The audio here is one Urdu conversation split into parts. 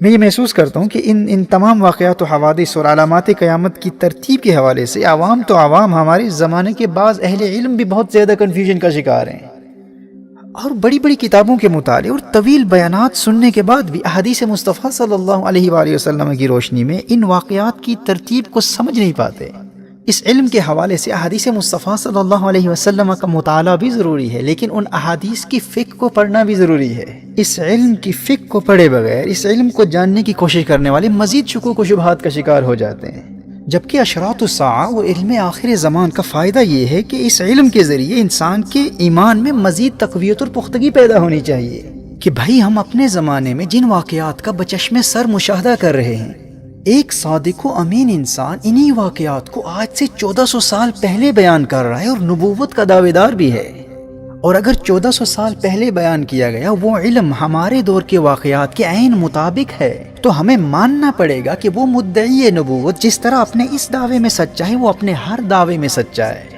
میں یہ محسوس کرتا ہوں کہ ان تمام واقعات و حوادث اور علامات قیامت کی ترتیب کے حوالے سے عوام تو عوام، ہمارے زمانے کے بعض اہل علم بھی بہت زیادہ کنفیوژن کا شکار ہیں، اور بڑی بڑی کتابوں کے مطالعے اور طویل بیانات سننے کے بعد بھی احادیث مصطفیٰ صلی اللہ علیہ وآلہ وسلم کی روشنی میں ان واقعات کی ترتیب کو سمجھ نہیں پاتے۔ اس علم کے حوالے سے احادیث مصطفیٰ صلی اللہ علیہ وسلم کا مطالعہ بھی ضروری ہے، لیکن ان احادیث کی فقہ کو پڑھنا بھی ضروری ہے۔ اس علم کی فقہ کو پڑھے بغیر اس علم کو جاننے کی کوشش کرنے والے مزید شکوک و شبہات کا شکار ہو جاتے ہیں، جبکہ اشراط الساعہ و علم آخر زمان کا فائدہ یہ ہے کہ اس علم کے ذریعے انسان کے ایمان میں مزید تقویت اور پختگی پیدا ہونی چاہیے کہ بھائی ہم اپنے زمانے میں جن واقعات کا بچشم سر مشاہدہ کر رہے ہیں، ایک صادق و امین انسان انہی واقعات کو آج سے 1400 سال پہلے بیان کر رہا ہے اور نبوت کا دعوے دار بھی ہے، اور اگر 1400 سال پہلے بیان کیا گیا وہ علم ہمارے دور کے واقعات کے عین مطابق ہے، تو ہمیں ماننا پڑے گا کہ وہ مدعی نبوت جس طرح اپنے اس دعوے میں سچا ہے وہ اپنے ہر دعوے میں سچا ہے۔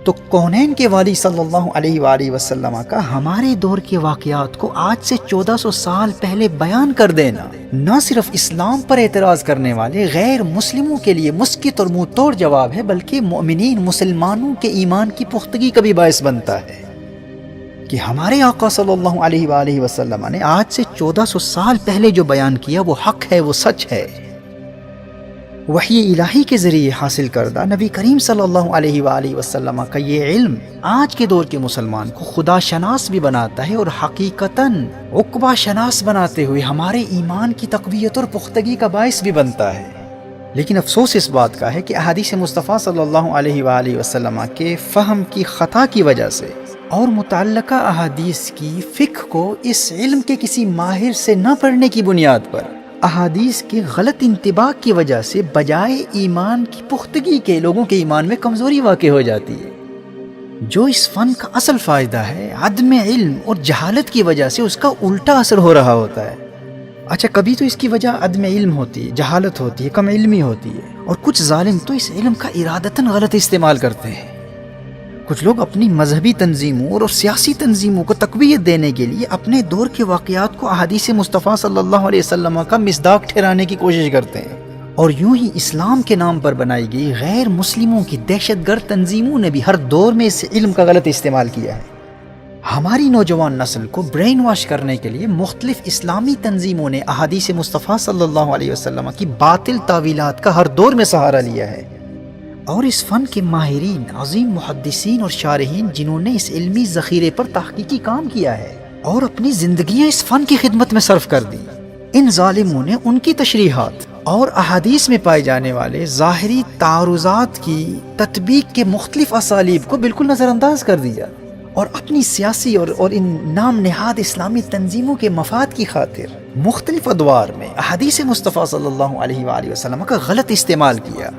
تو کونین کے والی صلی اللہ علیہ وآلہ وسلم کا ہمارے دور کے واقعات کو آج سے 1400 سال پہلے بیان کر دینا نہ صرف اسلام پر اعتراض کرنے والے غیر مسلموں کے لیے مسکت اور منہ توڑ جواب ہے، بلکہ مؤمنین مسلمانوں کے ایمان کی پختگی کا بھی باعث بنتا ہے کہ ہمارے آقا صلی اللہ علیہ وآلہ وسلم نے آج سے 1400 سال پہلے جو بیان کیا وہ حق ہے، وہ سچ ہے۔ وحی الہی کے ذریعے حاصل کردہ نبی کریم صلی اللہ علیہ وآلہ وسلم کا یہ علم آج کے دور کے مسلمان کو خدا شناس بھی بناتا ہے اور حقیقتاً عقبہ شناس بناتے ہوئے ہمارے ایمان کی تقویت اور پختگی کا باعث بھی بنتا ہے۔ لیکن افسوس اس بات کا ہے کہ احادیث مصطفیٰ صلی اللہ علیہ وآلہ وسلم کے فہم کی خطا کی وجہ سے اور متعلقہ احادیث کی فقہ کو اس علم کے کسی ماہر سے نہ پڑھنے کی بنیاد پر احادیث کے غلط انطباق کی وجہ سے بجائے ایمان کی پختگی کے لوگوں کے ایمان میں کمزوری واقع ہو جاتی ہے۔ جو اس فن کا اصل فائدہ ہے عدم علم اور جہالت کی وجہ سے اس کا الٹا اثر ہو رہا ہوتا ہے۔ اچھا، کبھی تو اس کی وجہ عدم علم ہوتی ہے، جہالت ہوتی ہے، کم علمی ہوتی ہے، اور کچھ ظالم تو اس علم کا ارادتاً غلط استعمال کرتے ہیں۔ کچھ لوگ اپنی مذہبی تنظیموں اور سیاسی تنظیموں کو تقویت دینے کے لیے اپنے دور کے واقعات کو احادیث مصطفیٰ صلی اللہ علیہ وسلم کا مصداق ٹھہرانے کی کوشش کرتے ہیں، اور یوں ہی اسلام کے نام پر بنائی گئی غیر مسلموں کی دہشت گرد تنظیموں نے بھی ہر دور میں اس علم کا غلط استعمال کیا ہے۔ ہماری نوجوان نسل کو برین واش کرنے کے لیے مختلف اسلامی تنظیموں نے احادیث مصطفیٰ صلی اللہ علیہ وسلم کی باطل تعویلات کا ہر دور میں سہارا لیا ہے، اور اس فن کے ماہرین، عظیم محدثین اور شارحین جنہوں نے اس علمی ذخیرے پر تحقیقی کام کیا ہے اور اپنی زندگیاں اس فن کی خدمت میں صرف کر دی، ان ظالموں نے ان کی تشریحات اور احادیث میں پائے جانے والے ظاہری تعارضات کی تطبیق کے مختلف اسالیب کو بالکل نظر انداز کر دیا، اور اپنی سیاسی اور ان نام نہاد اسلامی تنظیموں کے مفاد کی خاطر مختلف ادوار میں احادیث مصطفیٰ صلی اللہ علیہ وآلہ وسلم کا غلط استعمال کیا۔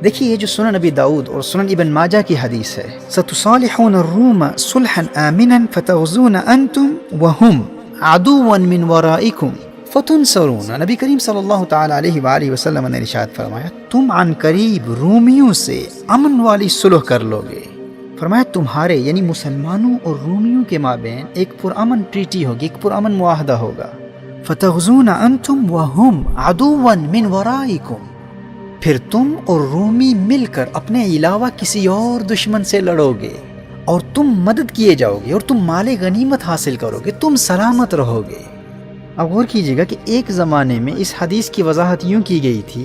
دیکھیے، یہ جو سنن نبی داؤد اور سنن ابن ماجہ کی حدیث ہے، ستصالحون الروم صلحا آمنا فتغزون انتم وهم عدوا من ورائکم فتنصرون۔ نبی کریم صلی اللہ تعالی علیہ وآلہ وسلم نے ارشاد فرمایا تم عن قریب رومیوں سے امن والی صلح کر لو گے۔ فرمایا تمہارے یعنی مسلمانوں اور رومیوں کے مابین ایک پرامن ٹریٹی ہوگی، ایک پرامن معاہدہ ہوگا۔ فتغزون انتم وهم عدوا من ورائکم، پھر تم اور رومی مل کر اپنے علاوہ کسی اور دشمن سے لڑو گے، اور تم مدد کیے جاؤ گے، اور تم مال غنیمت حاصل کرو گے، تم سلامت رہو گے۔ اب غور کیجیے گا کہ ایک زمانے میں اس حدیث کی وضاحت یوں کی گئی تھی،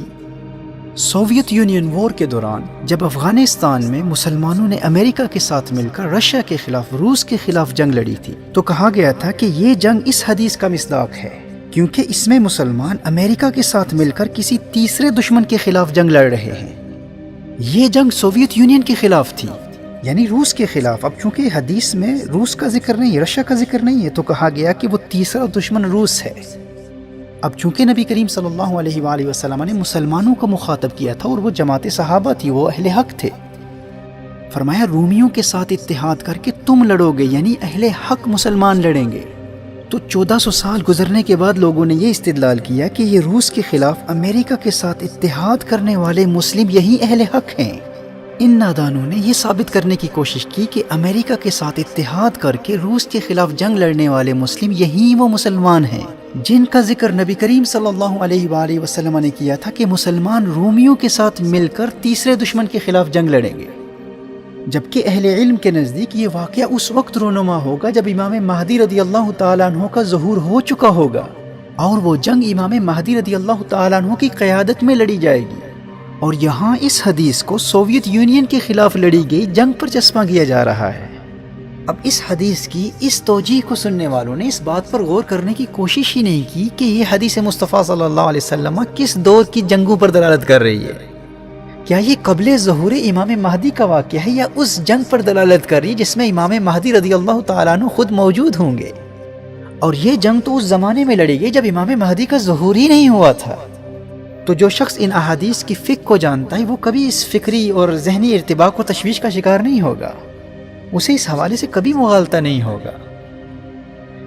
سوویت یونین وار کے دوران جب افغانستان میں مسلمانوں نے امریکہ کے ساتھ مل کر رشیا کے خلاف، روس کے خلاف جنگ لڑی تھی، تو کہا گیا تھا کہ یہ جنگ اس حدیث کا مصداق ہے، کیونکہ اس میں مسلمان امریکہ کے ساتھ مل کر کسی تیسرے دشمن کے خلاف جنگ لڑ رہے ہیں۔ یہ جنگ سوویت یونین کے خلاف تھی، یعنی روس کے خلاف۔ اب چونکہ حدیث میں روس کا ذکر نہیں ہے، رشیا کا ذکر نہیں ہے، تو کہا گیا کہ وہ تیسرا دشمن روس ہے۔ اب چونکہ نبی کریم صلی اللہ علیہ وآلہ وسلم نے مسلمانوں کو مخاطب کیا تھا اور وہ جماعت صحابہ تھی، وہ اہل حق تھے، فرمایا رومیوں کے ساتھ اتحاد کر کے تم لڑو گے، یعنی اہل حق مسلمان لڑیں گے۔ تو 1400 سال گزرنے کے بعد لوگوں نے یہ استدلال کیا کہ یہ روس کے خلاف امریکہ کے ساتھ اتحاد کرنے والے مسلم یہی اہل حق ہیں۔ ان نادانوں نے یہ ثابت کرنے کی کوشش کی کہ امریکہ کے ساتھ اتحاد کر کے روس کے خلاف جنگ لڑنے والے مسلم یہی وہ مسلمان ہیں جن کا ذکر نبی کریم صلی اللہ علیہ وآلہ وسلم نے کیا تھا کہ مسلمان رومیوں کے ساتھ مل کر تیسرے دشمن کے خلاف جنگ لڑیں گے، جبکہ اہل علم کے نزدیک یہ واقعہ اس وقت رونما ہوگا جب امام مہدی رضی اللہ تعالیٰ عنہ کا ظہور ہو چکا ہوگا، اور وہ جنگ امام مہدی رضی اللہ تعالیٰ عنہ کی قیادت میں لڑی جائے گی۔ اور یہاں اس حدیث کو سوویت یونین کے خلاف لڑی گئی جنگ پر چسپاں کیا جا رہا ہے۔ اب اس حدیث کی اس توجیہ کو سننے والوں نے اس بات پر غور کرنے کی کوشش ہی نہیں کی کہ یہ حدیث مصطفیٰ صلی اللہ علیہ وسلم کس دور کی جنگوں پر دلالت کر رہی ہے۔ کیا یہ قبل ظہور امام مہدی کا واقعہ ہے یا اس جنگ پر دلالت کر رہی ہے جس میں امام مہدی رضی اللہ تعالیٰ عنہ خود موجود ہوں گے؟ اور یہ جنگ تو اس زمانے میں لڑی گئی جب امام مہدی کا ظہور ہی نہیں ہوا تھا۔ تو جو شخص ان احادیث کی فقہ کو جانتا ہے وہ کبھی اس فکری اور ذہنی ارتباک و تشویش کا شکار نہیں ہوگا، اسے اس حوالے سے کبھی مغالطہ نہیں ہوگا۔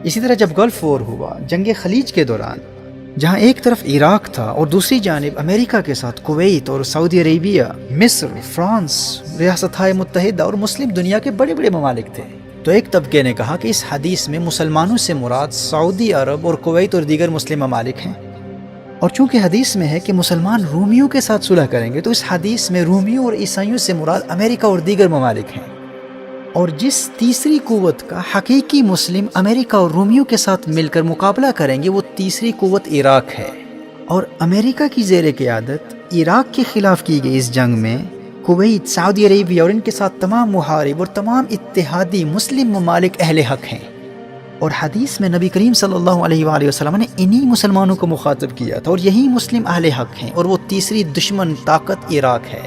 اسی طرح جب گلف وار ہوا، جنگ خلیج کے دوران، جہاں ایک طرف عراق تھا اور دوسری جانب امریکہ کے ساتھ کویت اور سعودی عربیہ، مصر، فرانس، ریاستہائے متحدہ اور مسلم دنیا کے بڑے بڑے ممالک تھے، تو ایک طبقے نے کہا کہ اس حدیث میں مسلمانوں سے مراد سعودی عرب اور کویت اور دیگر مسلم ممالک ہیں، اور چونکہ حدیث میں ہے کہ مسلمان رومیوں کے ساتھ صلح کریں گے، تو اس حدیث میں رومیوں اور عیسائیوں سے مراد امریکہ اور دیگر ممالک ہیں، اور جس تیسری قوت کا حقیقی مسلم امریکہ اور رومیوں کے ساتھ مل کر مقابلہ کریں گے وہ تیسری قوت عراق ہے۔ اور امریکہ کی زیر قیادت عراق کے خلاف کی گئی اس جنگ میں کویت، سعودی عربیہ اور ان کے ساتھ تمام محارب اور تمام اتحادی مسلم ممالک اہل حق ہیں، اور حدیث میں نبی کریم صلی اللہ علیہ وآلہ وسلم نے انہی مسلمانوں کو مخاطب کیا تھا، اور یہی مسلم اہل حق ہیں، اور وہ تیسری دشمن طاقت عراق ہے۔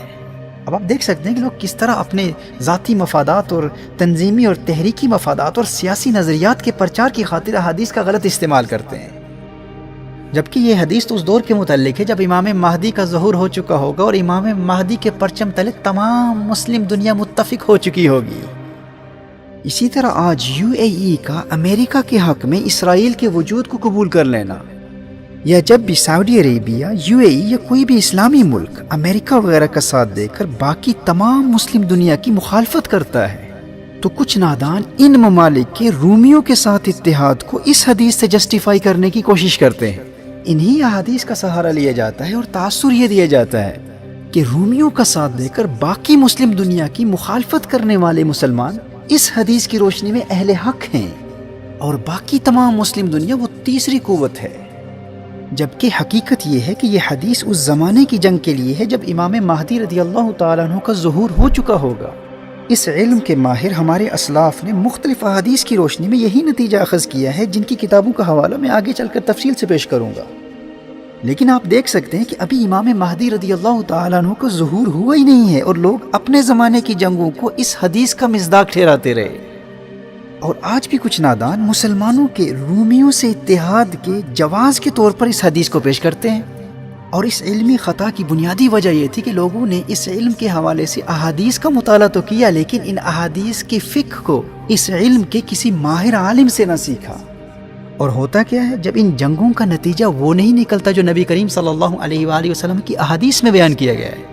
اب آپ دیکھ سکتے ہیں کہ لوگ کس طرح اپنے ذاتی مفادات اور تنظیمی اور تحریکی مفادات اور سیاسی نظریات کے پرچار کی خاطر احادیث کا غلط استعمال کرتے ہیں، جبکہ یہ حدیث تو اس دور کے متعلق ہے جب امام مہدی کا ظہور ہو چکا ہوگا اور امام مہدی کے پرچم تلے تمام مسلم دنیا متفق ہو چکی ہوگی۔ اسی طرح آج UAE کا امریکہ کے حق میں اسرائیل کے وجود کو قبول کر لینا، یا جب بھی سعودی عربیہ، UAE یا کوئی بھی اسلامی ملک امریکہ وغیرہ کا ساتھ دے کر باقی تمام مسلم دنیا کی مخالفت کرتا ہے، تو کچھ نادان ان ممالک کے رومیوں کے ساتھ اتحاد کو اس حدیث سے جسٹیفائی کرنے کی کوشش کرتے ہیں۔ انہی احادیث کا سہارا لیا جاتا ہے اور تاثر یہ دیا جاتا ہے کہ رومیوں کا ساتھ دے کر باقی مسلم دنیا کی مخالفت کرنے والے مسلمان اس حدیث کی روشنی میں اہل حق ہیں، اور باقی تمام مسلم دنیا وہ تیسری قوت ہے، جبکہ حقیقت یہ ہے کہ یہ حدیث اس زمانے کی جنگ کے لیے ہے جب امام مہدی رضی اللہ تعالیٰ عنہ کا ظہور ہو چکا ہوگا۔ اس علم کے ماہر ہمارے اسلاف نے مختلف احادیث کی روشنی میں یہی نتیجہ اخذ کیا ہے، جن کی کتابوں کا حوالہ میں آگے چل کر تفصیل سے پیش کروں گا۔ لیکن آپ دیکھ سکتے ہیں کہ ابھی امام مہدی رضی اللہ تعالیٰ عنہ کا ظہور ہوا ہی نہیں ہے، اور لوگ اپنے زمانے کی جنگوں کو اس حدیث کا مصداق ٹھہراتے رہے، اور آج بھی کچھ نادان مسلمانوں کے رومیوں سے اتحاد کے جواز کے طور پر اس حدیث کو پیش کرتے ہیں۔ اور اس علمی خطا کی بنیادی وجہ یہ تھی کہ لوگوں نے اس علم کے حوالے سے احادیث کا مطالعہ تو کیا، لیکن ان احادیث کی فقہ کو اس علم کے کسی ماہر عالم سے نہ سیکھا۔ اور ہوتا کیا ہے، جب ان جنگوں کا نتیجہ وہ نہیں نکلتا جو نبی کریم صلی اللہ علیہ وآلہ وسلم کی احادیث میں بیان کیا گیا ہے،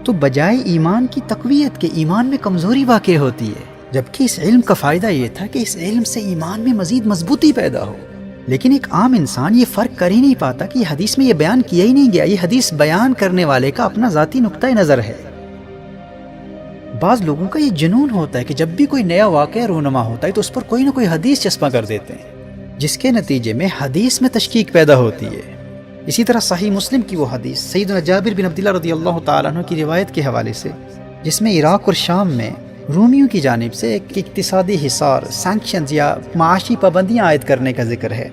تو بجائے ایمان کی تقویت کے ایمان میں کمزوری واقع ہوتی ہے، جبکہ اس علم کا فائدہ یہ تھا کہ اس علم سے ایمان میں مزید مضبوطی پیدا ہو۔ لیکن ایک عام انسان یہ فرق کر ہی نہیں پاتا کہ یہ حدیث میں یہ بیان کیا ہی نہیں گیا، یہ حدیث بیان کرنے والے کا اپنا ذاتی نقطہ نظر ہے۔ بعض لوگوں کا یہ جنون ہوتا ہے کہ جب بھی کوئی نیا واقعہ رونما ہوتا ہے تو اس پر کوئی نہ کوئی حدیث چسپاں کر دیتے ہیں، جس کے نتیجے میں حدیث میں تشکیک پیدا ہوتی ہے۔ اسی طرح صحیح مسلم کی وہ حدیث سیدنا جابر بن عبداللہ رضی اللہ تعالیٰ عنہ کی روایت کے حوالے سے، جس میں عراق اور شام میں رومیوں کی جانب سے ایک اقتصادی حصار، سینکشنز یا معاشی پابندیاں عائد کرنے کا ذکر ہے،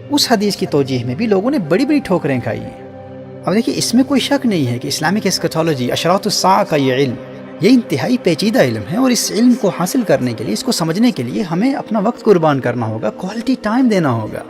اس حدیث کی توجیہ میں بھی لوگوں نے بڑی بڑی ٹھوکریں کھائی ہیں۔ اب دیکھیے، اس میں کوئی شک نہیں ہے کہ اسلامک اسکیٹالوجی، اشراط الساعہ کا یہ علم، یہ انتہائی پیچیدہ علم ہے، اور اس علم کو حاصل کرنے کے لیے، اس کو سمجھنے کے لیے ہمیں اپنا وقت قربان کرنا ہوگا، کوالٹی ٹائم دینا ہوگا۔